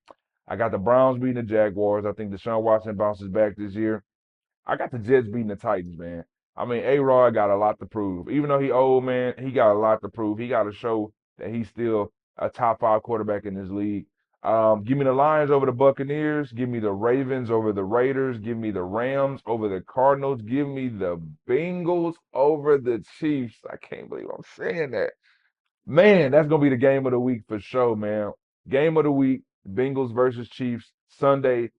I got the Browns beating the Jaguars. I think Deshaun Watson bounces back this year. I got the Jets beating the Titans, man. I mean, A-Rod got a lot to prove. Even though he old, man, he got a lot to prove. He got to show that he's still a top 5 quarterback in this league. Give me the Lions over the Buccaneers. Give me the Ravens over the Raiders. Give me the Rams over the Cardinals. Give me the Bengals over the Chiefs. I can't believe I'm saying that. Man, that's going to be the game of the week for sure, man. Game of the week, Bengals versus Chiefs, Sunday,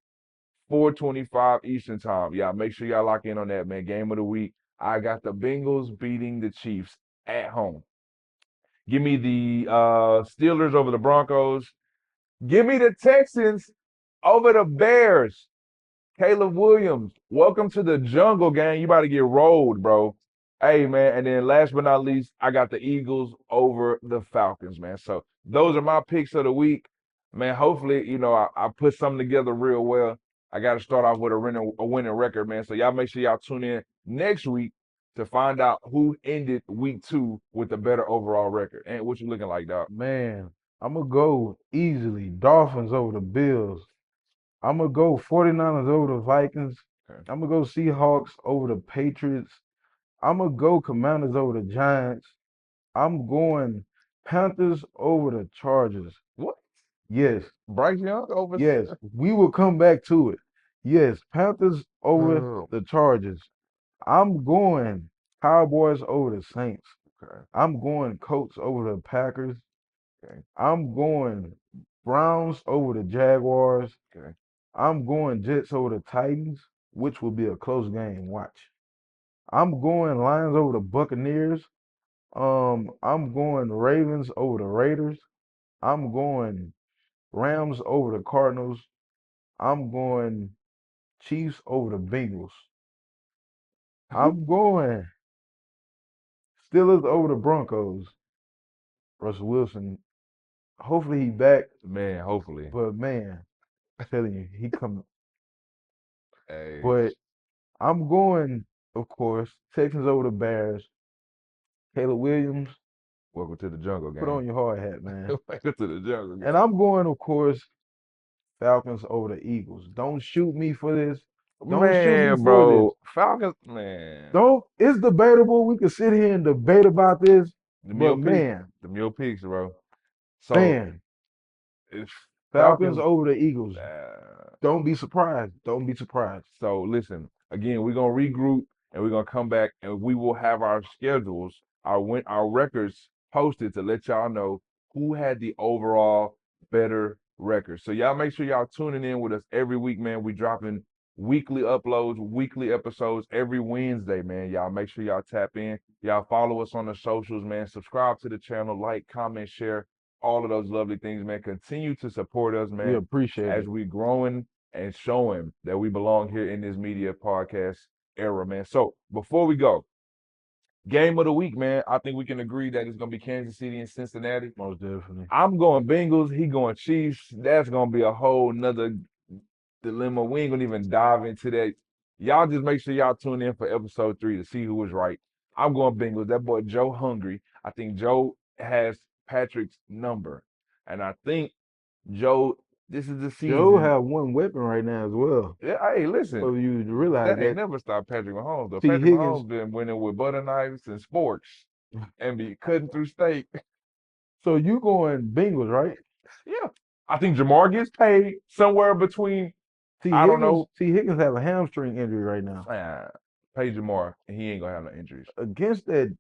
4:25 Eastern time. Yeah, make sure y'all lock in on that, man. Game of the week. I got the Bengals beating the Chiefs at home. Give me the Steelers over the Broncos. Give me the Texans over the Bears. Caleb Williams, welcome to the jungle, gang. You about to get rolled, bro. Hey, man. And then last but not least, I got the Eagles over the Falcons, man. So those are my picks of the week. Man, hopefully, I put something together real well. I got to start off with a winning record, man. So y'all make sure y'all tune in next week to find out who ended week 2 with a better overall record. And what you looking like, dog? Man, I'm gonna go easily. Dolphins over the Bills. I'm gonna go 49ers over the Vikings. Okay. I'm gonna go Seahawks over the Patriots. I'm gonna go Commanders over the Giants. I'm going Panthers over the Chargers. What? Yes, Bryce Young over. yes, we will come back to it. Yes, Panthers over Oh, the Chargers. I'm going Cowboys over the Saints. okay. I'm going Colts over the Packers. Okay. I'm going Browns over the Jaguars. Okay. I'm going Jets over the Titans, which will be a close game. Watch. I'm going Lions over the Buccaneers. I'm going Ravens over the Raiders. I'm going Rams over the Cardinals. I'm going Chiefs over the Bengals. I'm going Steelers over the Broncos. Russell Wilson, hopefully he back, Man, hopefully. but man, telling you, he coming. Hey, But I'm going, of course, Texans over the Bears. Caleb Williams, welcome to the jungle, put gang. on your hard hat, man. Welcome to the jungle, And gang. I'm going, of course, Falcons over the Eagles. Don't shoot me for this. Don't shoot me Man, for this. bro. Falcons, man. Don't. It's debatable. We can sit here and debate about this, The but Mule Peaks. man, The Mule Peaks, bro. So, man, if Falcons Falcons, over the Eagles. uh, Don't be surprised. Don't be surprised. so listen, again, we're gonna regroup and we're gonna come back and we will have our schedules, our records posted to let y'all know who had the overall better record. So y'all make sure y'all tuning in with us every week, man. We dropping weekly uploads, weekly episodes every Wednesday, man. Y'all make sure y'all tap in. Y'all follow us on the socials, man. Subscribe to the channel, like, comment, share, all of those lovely things, man. Continue to support us, We man, appreciate as it. we growing and show him that we belong here in this media podcast era, man. So before we go, Game of the week, man. I think we can agree that it's gonna be Kansas City and Cincinnati. Most definitely. I'm going Bengals. He going Chiefs. That's gonna be a whole nother dilemma. We ain't gonna even dive into that. Y'all just make sure y'all tune in for episode 3 to see who was right. I'm going Bengals. That boy Joe hungry. I think Joe has Patrick's number, and I think Joe. This is the Joe season. have one weapon right now as well. Yeah, hey, listen, Whether you realize that ain't that. never stopped Patrick Mahomes though. T. Patrick Higgins. Mahomes been winning with butter knives and sporks and be cutting through steak. So you going Bengals, right? Yeah, I think Jamar gets paid somewhere between. T. I don't Higgins. know. T. Higgins have a hamstring injury right now. Pay Jamar, and he ain't gonna have no injuries. Against that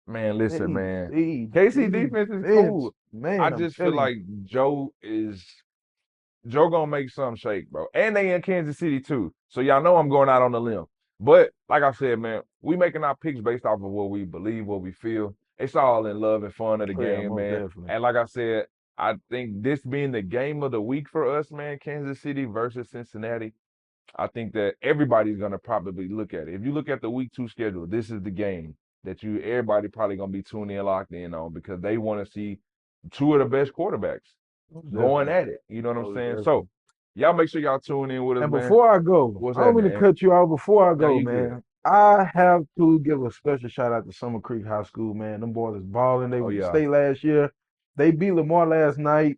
Man, listen, man. AFC KC defense is defense, cool. I man, I'm just feel telling you. like Joe gonna make something shake, bro. And they in Kansas City too. So y'all know I'm going out on a limb. But like I said, man, we making our picks based off of what we believe, what we feel. It's all in love and fun of the Oh, yeah, game, most man. definitely. And like I said, I think this being the game of the week for us, man, Kansas City versus Cincinnati, I think that everybody's gonna probably look at it. If you look at the week 2 schedule, this is the game that everybody probably gonna be tuning in, locked in on because they want to see two of the best quarterbacks Most going definitely. at it. You know what I'm Most saying? definitely. So y'all make sure y'all tune in with us, And man. before I go, What's I don't mean happening, to man? cut you off. Before I Now go, you good. man, I have to give a special shout out to Summer Creek High School, man. Them boys is balling. They Oh went to yeah. state last year. They beat Lamar last night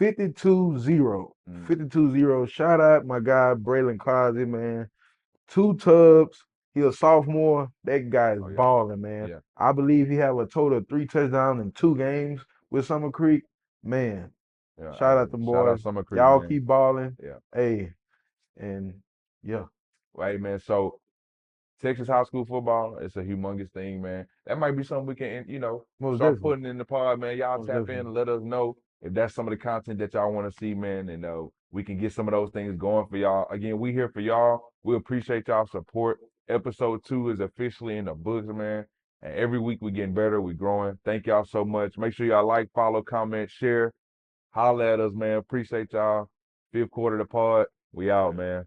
52-0. Mm. 52-0. Shout out my guy, Braylon Cosby, man. 2 tubs. He a sophomore. That guy is Oh yeah. balling, man. Yeah. I believe he have a total of 3 touchdowns in 2 games with Summer Creek. Man, Yeah. shout Hey, out them shout boys. out Summer Creek, Y'all man. keep balling. Yeah. Hey, and yeah, Well, hey, man. So Texas high school football, it's a humongous thing, man. That might be something we can, most start definitely. putting in the pod, man. Y'all Most tap in definitely. and let us know if that's some of the content that y'all want to see, man. And we can get some of those things going for y'all. Again, we here for y'all. We appreciate y'all support. Episode 2 is officially in the books, man. And every week we getting better, we growing. Thank y'all so much. Make sure y'all like, follow, comment, share. Holler at us, man. Appreciate y'all. 5th quarter of the pod. We out, man.